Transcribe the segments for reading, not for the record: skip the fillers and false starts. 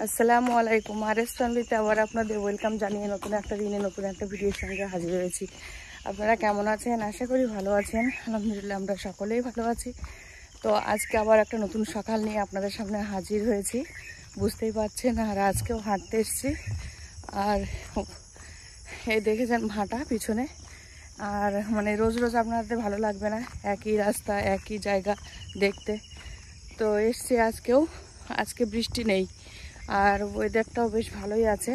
আসসালামু আলাইকুম। আরএস ফ্যামিলিতে আবার আপনাদের ওয়েলকাম জানিয়ে নতুন একটা দিনে নতুন একটা ভিডিওর সঙ্গে হাজির হয়েছি। আপনারা কেমন আছেন? আশা করি ভালো আছেন। আলহামদুলিল্লাহ আমরা সকলেই ভালো আছি। তো আজকে আবার একটা নতুন সকাল নিয়ে আপনাদের সামনে হাজির হয়েছি, বুঝতেই পারছেন। আর আজকেও হাঁটতে এসেছি। আর এই দেখেছেন ভাটা পিছনে। আর মানে রোজ রোজ আপনাদের ভালো লাগবে না, একই রাস্তা একই জায়গা দেখতে। তো এসছি আজকেও। আজকে বৃষ্টি নেই আর ওয়েদারটাও বেশ ভালোই আছে।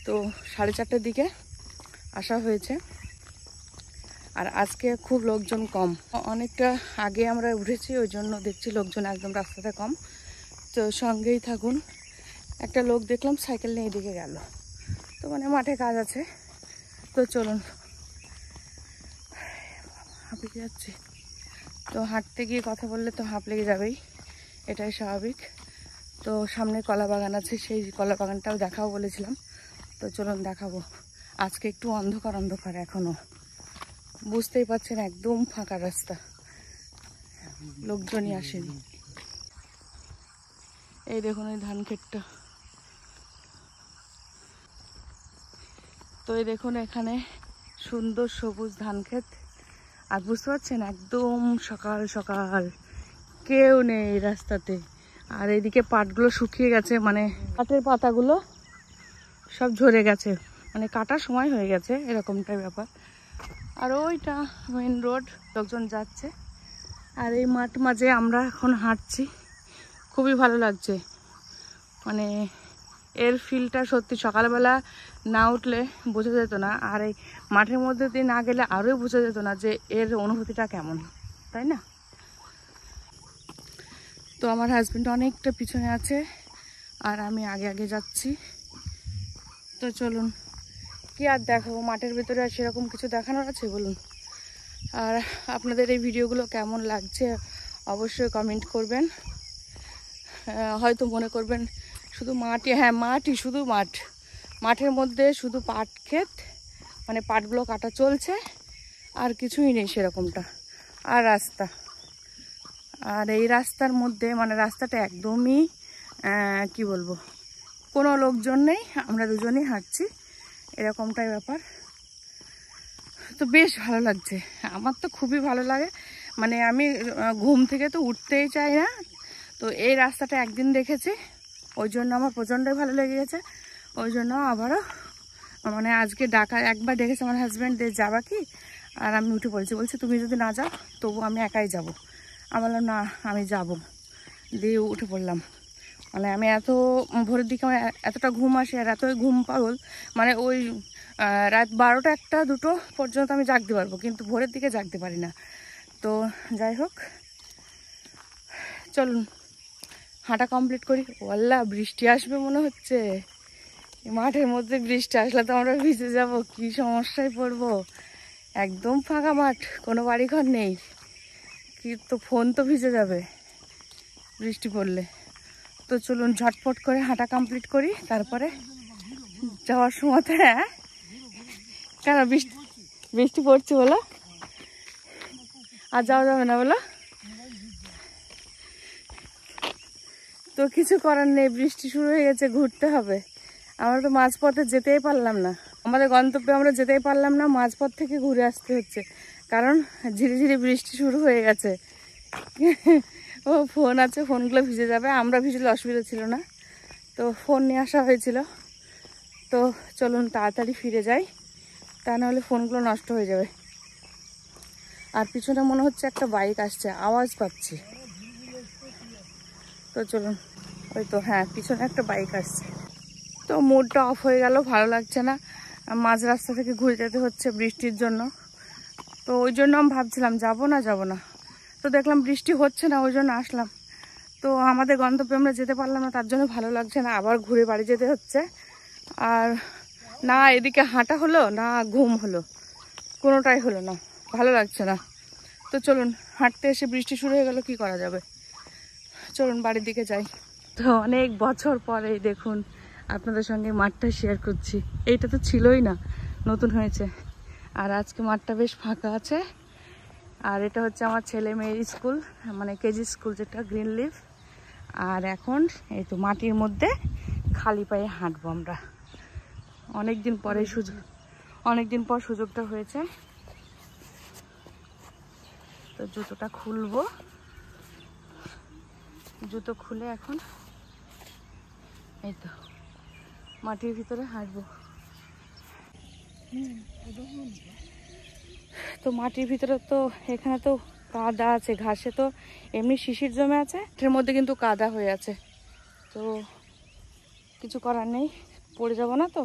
তো 4:30টার দিকে আসা হয়েছে। আর আজকে খুব লোকজন কম, অনেকটা আগে আমরা উঠেছি, ওই জন্য দেখছি লোকজন একদম রাস্তাতে কম। তো সঙ্গেই থাকুন। একটা লোক দেখলাম সাইকেল নিয়ে এদিকে গেল, তো মানে মাঠে কাজ আছে। তো চলুন, হাঁপিয়ে যাচ্ছি। তো হাঁটতে গিয়ে কথা বললে তো হাঁপ লেগে যাবেই, এটাই স্বাভাবিক। তো সামনে কলা বাগান আছে, সেই কলা বাগানটাও দেখাও বলেছিলাম। তো চলুন দেখাবো। আজকে একটু অন্ধকার অন্ধকার এখনো, বুঝতেই পারছেন, একদম ফাঁকা রাস্তা, লোকজনই আসেনি। এই দেখুন এই ধান ক্ষেতটা। তো এই দেখুন এখানে সুন্দর সবুজ ধান ক্ষেত। আর বুঝতে পারছেন একদম সকাল সকাল, কেউ নেই রাস্তাতে। আর এইদিকে পাটগুলো শুকিয়ে গেছে, মানে পাটের পাতাগুলো সব ঝরে গেছে, মানে কাটার সময় হয়ে গেছে, এরকমটাই ব্যাপার। আর ওইটা মেন রোড, লোকজন যাচ্ছে। আর এই মাঠ মাঝে আমরা এখন হাঁটছি, খুবই ভালো লাগছে। মানে এর ফিলটা সত্যি সকালবেলা না উঠলে বোঝা যেত না, আর এই মাঠের মধ্যে দিয়ে না গেলে আরোই বোঝা যেত না যে এর অনুভূতিটা কেমন, তাই না? তো আমার হাজব্যান্ড অনেকটা পিছনে আছে আর আমি আগে আগে যাচ্ছি। তো চলুন, কি আর দেখাবো, মাঠের ভিতরে আর সেরকম কিছু দেখানোর আছে বলুন? আর আপনাদের এই ভিডিওগুলো কেমন লাগছে অবশ্যই কমেন্ট করবেন। হয়তো মনে করবেন শুধু মাঠই, হ্যাঁ মাঠই, শুধু মাঠ, মাঠের মধ্যে শুধু পাট ক্ষেত, মানে পাটগুলো কাটা চলছে, আর কিছুই নেই সেরকমটা। আর রাস্তা, আর এই রাস্তার মধ্যে মানে রাস্তাটা একদমই কি বলবো, কোনো লোকজন নেই, আমরা দুজনেই হাঁটছি, এরকমটাই ব্যাপার। তো বেশ ভালো লাগছে, আমার তো খুবই ভালো লাগে। মানে আমি ঘুম থেকে তো উঠতেই চাই না। তো এই রাস্তাটা একদিন দেখেছি, ওই জন্য আমার প্রচণ্ডই ভালো লেগে গেছে। ওই জন্য আবারও মানে আজকে ডাকা, একবার ডেকেছে আমার হাজব্যান্ড, যাবা কি? আর আমি উঠে পড়েছি, বলছি তুমি যদি না যাও তবু আমি একাই যাব। আমি বললাম না আমি যাব, দিয়ে উঠে পড়লাম। মানে আমি এত ভোরের দিকে আমার এতটা ঘুম আসে, আর এতই ঘুম পাগল, মানে ওই রাত 12টা 1টা 2টো পর্যন্ত আমি জাগতে পারবো, কিন্তু ভোরের দিকে জাগতে পারি না। তো যাই হোক, চলুন হাঁটা কমপ্লিট করি। ওয়াল্লা বৃষ্টি আসবে মনে হচ্ছে, মাঠের মধ্যে বৃষ্টি আসলে তো আমরা ভিজে যাব, কি সমস্যায় পড়বো। একদম ফাঁকা মাঠ, কোনো বাড়িঘর নেই, কি তো ফোন তো ভিজে যাবে বৃষ্টি পড়লে। তো চলুন ঝটপট করে হাঁটা কমপ্লিট করি, তারপরে যাওয়ার সময়তে। হ্যাঁ কেন বৃষ্টি বৃষ্টি পড়ছে বলো, আর যাওয়া যাবে না বলো? তো কিছু করার নেই, বৃষ্টি শুরু হয়ে গেছে, ঘুরতে হবে। আমরা তো মাঝপথে যেতেই পারলাম না, আমাদের গন্তব্যে আমরা যেতেই পারলাম না, মাঝপথ থেকে ঘুরে আসতে হচ্ছে, কারণ ঝিরি ঝিরি বৃষ্টি শুরু হয়ে গেছে। ও ফোন আছে, ফোনগুলো ভিজে যাবে, আমরা ভিজলে অসুবিধা ছিল না, তো ফোন নিয়ে আসা হয়েছিল। তো চলুন তাড়াতাড়ি ফিরে যাই, তা নাহলে ফোনগুলো নষ্ট হয়ে যাবে। আর পিছনে মনে হচ্ছে একটা বাইক আসছে, আওয়াজ পাচ্ছি। তো চলুন, ওই তো হ্যাঁ পিছনে একটা বাইক আসছে। তো মুডটা অফ হয়ে গেল, ভালো লাগছে না, মাঝ রাস্তা থেকে ঘুরে যেতে হচ্ছে বৃষ্টির জন্য। তো ওই জন্য আমি ভাবছিলাম যাবো না। তো দেখলাম বৃষ্টি হচ্ছে না, ওই জন্য আসলাম। তো আমাদের গন্তব্যে আমরা যেতে পারলাম না, তার জন্য ভালো লাগছে না, আবার ঘুরে বাড়ি যেতে হচ্ছে। আর না এদিকে হাঁটা হলো না ঘুম হলো, কোনোটাই হলো না, ভালো লাগছে না। তো চলুন, হাঁটতে এসে বৃষ্টি শুরু হয়ে গেল, কি করা যাবে, চলুন বাড়ির দিকে যাই। তো অনেক বছর পরে দেখুন আপনাদের সঙ্গে মাঠটা শেয়ার করছি, এইটা তো ছিলই না, নতুন হয়েছে। আর আজকে মাঠটা বেশ ফাঁকা আছে, আর এটা হচ্ছে আমার ছেলে মেয়ের স্কুল, মানে কেজি স্কুল যেটা, গ্রিন লিফ। আর এখন এই তো মাটির মধ্যে খালি পায়ে হাঁটবো আমরা। অনেকদিন পর সুযোগটা হয়েছে। তো জুতোটা খুলবো, জুতো খুলে এখন এই তো মাটির ভিতরে হাঁটবো। তো মাটির ভিতরে তো এখানে তো কাদা আছে, ঘাসে তো এমনি শিশির জমে আছে, এর মধ্যে কিন্তু কাদা হয়ে আছে। তো কিছু করার নেই, পড়ে যাব না তো,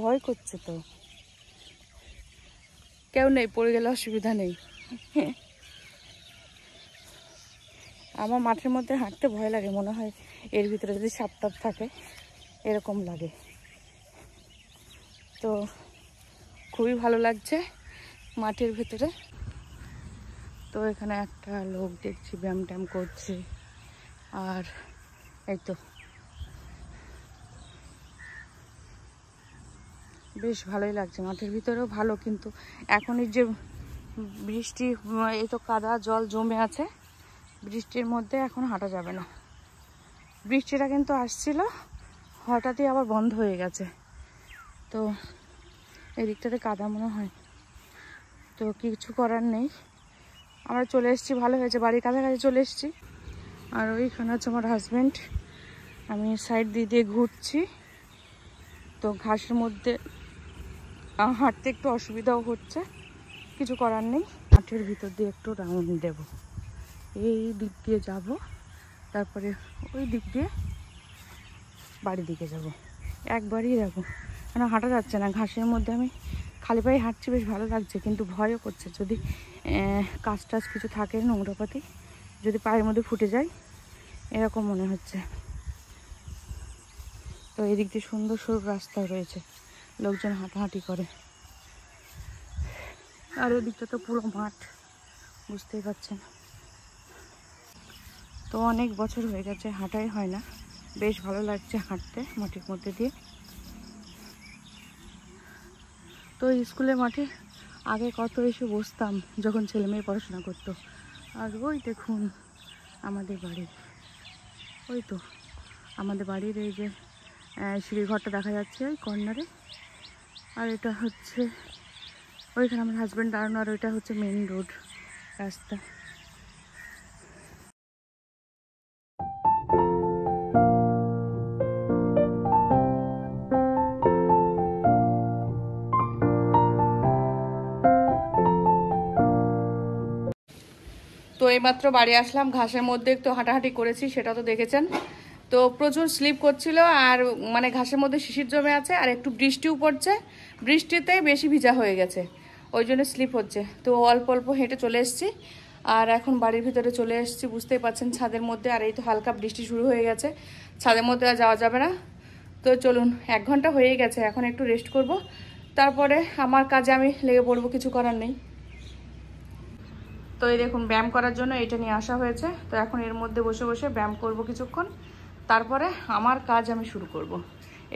ভয় করছে। তো কেউ নেই, পড়ে গেলে অসুবিধা নেই। আমার মাঠের মধ্যে হাঁটতে ভয় লাগে, মনে হয় এর ভিতরে যদি সাপ টাপ থাকে এরকম লাগে। তো খুবই ভালো লাগছে মাঠের ভিতরে। তো এখানে একটা লোক দেখছি ব্যায়াম ট্যাম করছে। আর এই তো বেশ ভালোই লাগছে মাঠের ভিতরেও ভালো, কিন্তু এখন এই যে বৃষ্টি, এই তো কাদা জল জমে আছে, বৃষ্টির মধ্যে এখন হাঁটা যাবে না। বৃষ্টিটা কিন্তু আসছিল, হঠাৎই আবার বন্ধ হয়ে গেছে। তো এই দিকটাতে কাদা মনে হয়, তো কিছু করার নেই। আমরা চলে এসেছি, ভালো হয়েছে, বাড়ির কাছাকাছি চলে এসেছি। আর ওইখানে হচ্ছে আমার হাজব্যান্ড, আমি সাইড দিয়ে ঘুরছি। তো ঘাসের মধ্যে হাঁটতে একটু অসুবিধাও হচ্ছে, কিছু করার নেই। মাঠের ভিতর দিয়ে একটু রাউন্ড দেব, এই দিক দিয়ে যাব, তারপরে ওই দিক দিয়ে বাড়ির দিকে যাব, একবারই যাবো। কেন হাঁটা যাচ্ছে না ঘাসের মধ্যে, আমি খালি পায়ে হাঁটছি, বেশ ভালো লাগছে, কিন্তু ভয়ও করছে যদি কাজ টাজ কিছু থাকে, নোংরাপাতি যদি পায়ের মধ্যে ফুটে যায় এরকম মনে হচ্ছে। তো এই দিক দিয়ে সুন্দর সরু রাস্তা রয়েছে, লোকজন হাঁটাহাঁটি করে। আর ওই দিকটা তো পুরো মাঠ, বুঝতেই পারছেন। তো অনেক বছর হয়ে গেছে হাঁটাই হয় না, বেশ ভালো লাগছে হাঁটতে মাটির মধ্যে দিয়ে। তো স্কুলের মাঠে আগে কত এসে বসতাম যখন ছেলে মেয়ে পড়াশোনা করতো। আর ওই দেখুন আমাদের বাড়ি, ওই তো আমাদের বাড়ির এই যে সিঁড়িঘরটা দেখা যাচ্ছে ওই কর্নারে। আর এটা হচ্ছে ওইখানে আমার হাজব্যান্ড দাঁড়ানো, আর ওইটা হচ্ছে মেইন রোড রাস্তা। তো এইমাত্র বাড়ি আসলাম, ঘাসের মধ্যে একটু হাঁটাহাঁটি করেছি, সেটা তো দেখেছেন। তো প্রচুর স্লিপ করছিল, আর মানে ঘাসের মধ্যে শিশির জমে আছে, আর একটু বৃষ্টিও পড়ছে, বৃষ্টিতেই বেশি ভিজা হয়ে গেছে, ওই জন্য স্লিপ হচ্ছে। তো অল্প অল্প হেঁটে চলে এসেছি, আর এখন বাড়ির ভিতরে চলে এসেছি, বুঝতেই পারছেন ছাদের মধ্যে। আর এই তো হালকা বৃষ্টি শুরু হয়ে গেছে, ছাদের মধ্যে আর যাওয়া যাবে না। তো চলুন, 1 ঘন্টা হয়ে গেছে, এখন একটু রেস্ট করব, তারপরে আমার কাজে আমি লেগে পড়বো, কিছু করার নেই। তো এই দেখুন ব্যায়াম করার জন্য এটা নিয়ে আসা হয়েছে। তো এখন এর মধ্যে বসে বসে ব্যায়াম করব কিছুক্ষণ, তারপরে আমার কাজ আমি শুরু করব।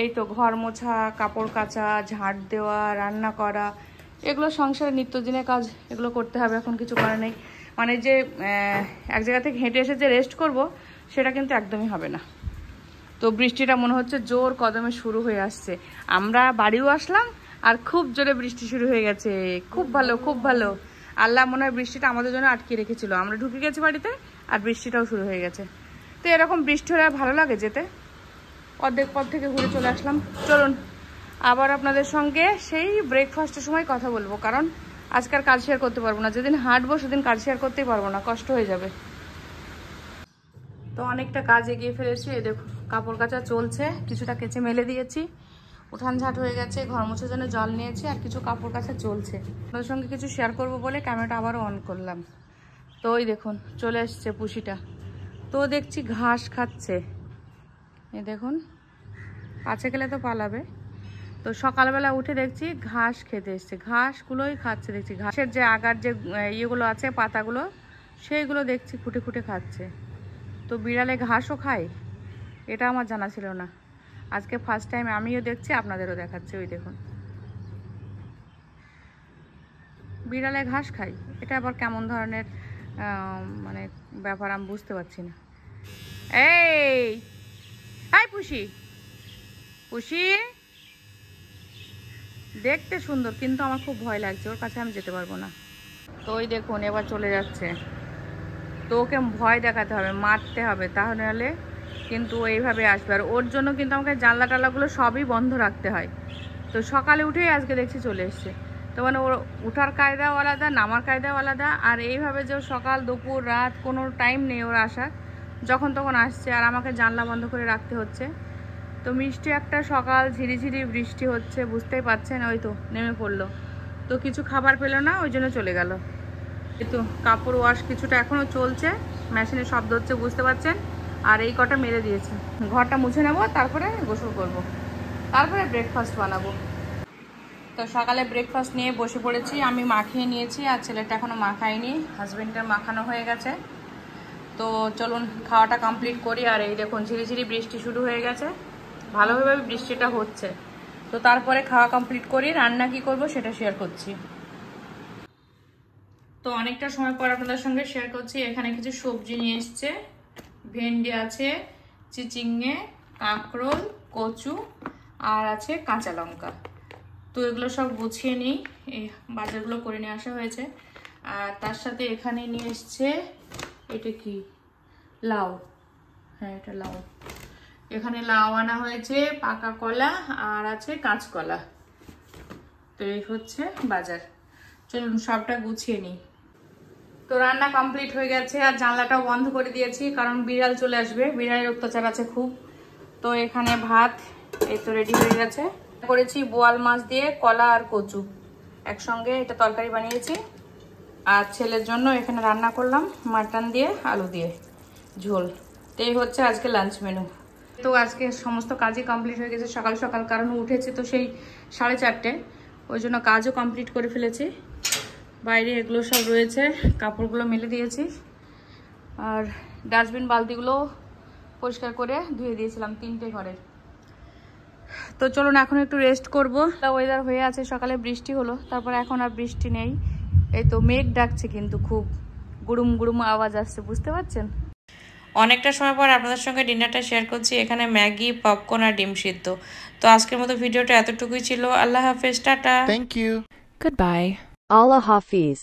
এই তো ঘর মোছা, কাপড় কাচা, ঝাড় দেওয়া, রান্না করা, এগুলো সংসারের নিত্যদিনের কাজ, এগুলো করতে হবে, এখন কিছু করার নেই। মানে যে এক জায়গা থেকে হেঁটে এসে যে রেস্ট করব, সেটা কিন্তু একদমই হবে না। তো বৃষ্টিটা মনে হচ্ছে জোর কদমে শুরু হয়ে আসছে, আমরা বাড়িও আসলাম আর খুব জোরে বৃষ্টি শুরু হয়ে গেছে। খুব ভালো, খুব ভালো, আল্লাহ মনে হয় বৃষ্টিটা আমাদের জন্য আটকে রেখেছিল, আমরা ঢুকে গেছি বাড়িতে আর বৃষ্টিটাও শুরু হয়ে গেছে। তো এরকম বৃষ্টি হলে ভালো লাগে যেতে, অর্ধেক পথ থেকে ঘুরে চলে আসলাম। চলুন আবার আপনাদের সঙ্গে সেই ব্রেকফাস্টের সময় কথা বলবো, কারণ আজকাল কাজ শেয়ার করতে পারবো না, যেদিন হাঁটবো সেদিন কাজ শেয়ার করতেই পারবো না, কষ্ট হয়ে যাবে। তো অনেকটা কাজ এগিয়ে ফেলেছি, এই দেখুন কাপড় কাচা চলছে, কিছুটা কেচে মেলে দিয়েছি, উঠান ঝাঁট হয়ে গেছে, ঘর মোছার জন্য জল নিয়েছি, আর কিছু কাপড় কাচা চলছে। আপনাদের সঙ্গে কিছু শেয়ার করব বলে ক্যামেরাটা আবারও অন করলাম। তো ওই দেখুন চলে এসছে পুষিটা, তো দেখছি ঘাস খাচ্ছে, এই দেখুন কাছে গেলে তো পালাবে। তো সকালবেলা উঠে দেখছি ঘাস খেতে এসছে, ঘাসগুলোই খাচ্ছে দেখছি, ঘাসের যে আগার যে ইয়েগুলো আছে পাতাগুলো, সেইগুলো দেখছি খুঁটে খুঁটে খাচ্ছে। তো বিড়ালে ঘাসও খায়, এটা আমার জানা ছিল না, আজকে ফার্স্ট টাইম আমিও দেখছি, আপনাদেরও দেখাচ্ছি। ওই দেখুন বিড়ালে ঘাস খাই, এটা আবার কেমন ধরনের মানে ব্যাপার আমি বুঝতে পারছি না। এই হাই পুষি, পুষি দেখতে সুন্দর কিন্তু আমার খুব ভয় লাগছে, ওর কাছে আমি যেতে পারবো না। তো ওই দেখুন এবার চলে যাচ্ছে, তো ওকে ভয় দেখাতে হবে, মারতে হবে, তাহলে কিন্তু এইভাবে আসবে। আর ওর জন্য কিন্তু আমাকে জানলা টালাগুলো সবই বন্ধ রাখতে হয়। তো সকালে উঠেই আজকে দেখছি চলে এসছে। তো মানে ওর উঠার কায়দাও আলাদা, নামার কায়দাও আলাদা। আর এইভাবে যে সকাল দুপুর রাত কোনো টাইম নেই ওর আসার, যখন তখন আসছে আর আমাকে জানলা বন্ধ করে রাখতে হচ্ছে। তো মিষ্টি একটা সকাল, ঝিরিঝিরি বৃষ্টি হচ্ছে, বুঝতেই পারছেন, ওই তো নেমে পড়লো। তো কিছু খাবার পেলো না, ওই জন্য চলে গেল। তো কাপড় ওয়াশ কিছুটা এখনও চলছে, মেশিনের শব্দ হচ্ছে বুঝতে পারছেন। আর এই কটা মেরে দিয়েছে, ঘরটা মুছে নেবো, তারপরে গোসল করব, তারপরে ব্রেকফাস্ট বানাবো। তো সকালে ব্রেকফাস্ট নিয়ে বসে পড়েছি, আমি মাখিয়ে নিয়েছি আর ছেলেটা এখনও মাখায়নি, হাজব্যান্ডের মাখানো হয়ে গেছে। তো চলুন খাওয়াটা কমপ্লিট করি। আর এই দেখুন ঝিরিঝিরি বৃষ্টি শুরু হয়ে গেছে, ভালোভাবে বৃষ্টিটা হচ্ছে। তো তারপরে খাওয়া কমপ্লিট করি, রান্না কি করব সেটা শেয়ার করছি। তো অনেকটা সময় পর আপনাদের সঙ্গে শেয়ার করছি। এখানে কিছু সবজি নিয়ে এসছে, ভেন্ডি আছে, চিচিঙ্গে, কাঁকরোল, কচু আর আছে কাঁচা লঙ্কা। তো এগুলো সব গুছিয়ে নিই, এই বাজারগুলো করে নিয়ে আসা হয়েছে। আর তার সাথে এখানে নিয়ে এসছে, এটা কি লাউ, হ্যাঁ এটা লাউ। এখানে লাউ আনা হয়েছে, পাকা কলা আর আছে কাঁচকলা। তো এই হচ্ছে বাজার, চলুন সবটা গুছিয়ে নিই। তো রান্না কমপ্লিট হয়ে গেছে আর জানলাটাও বন্ধ করে দিয়েছি, কারণ বিড়াল চলে আসবে, বিড়ালের অত্যাচার আছে খুব। তো এখানে ভাত এই তো রেডি হয়ে গেছে, করেছি বোয়াল মাছ দিয়ে কলা আর কচু একসঙ্গে, এটা তরকারি বানিয়েছি। আর ছেলের জন্য এখানে রান্না করলাম মাটন দিয়ে আলু দিয়ে ঝোল। তো এই হচ্ছে আজকে লাঞ্চ মেনু। তো আজকে সমস্ত কাজই কমপ্লিট হয়ে গেছে সকাল সকাল, কারণ উঠেছি তো সেই 4:30, ওই জন্য কাজও কমপ্লিট করে ফেলেছি। বাইরে এগুলো সব রয়েছে, কাপড়গুলো মেলে দিয়েছি আর ডাস্টবিন বালতিগুলো পরিষ্কার করে ধুয়ে দিয়েছিলাম 3টে ঘরের। তো চলুন এখন একটু রেস্ট করবো। ওয়েদার হয়ে আছে, সকালে বৃষ্টি হলো, তারপর এখন আর বৃষ্টি নেই। এই তো মেঘ ডাকছে কিন্তু খুব গুড়ুম গুড়ুম আওয়াজ আসছে, বুঝতে পারছেন। অনেকটা সময় পর আপনাদের সঙ্গে ডিনারটা শেয়ার করছি। এখানে ম্যাগি, পপকর্ন আর ডিম সিদ্ধ। তো আজকের মতো ভিডিওটা এতটুকুই ছিল। আল্লাহ হাফেজ, tata, thank you, goodbye, আল্লাহ হাফিজ।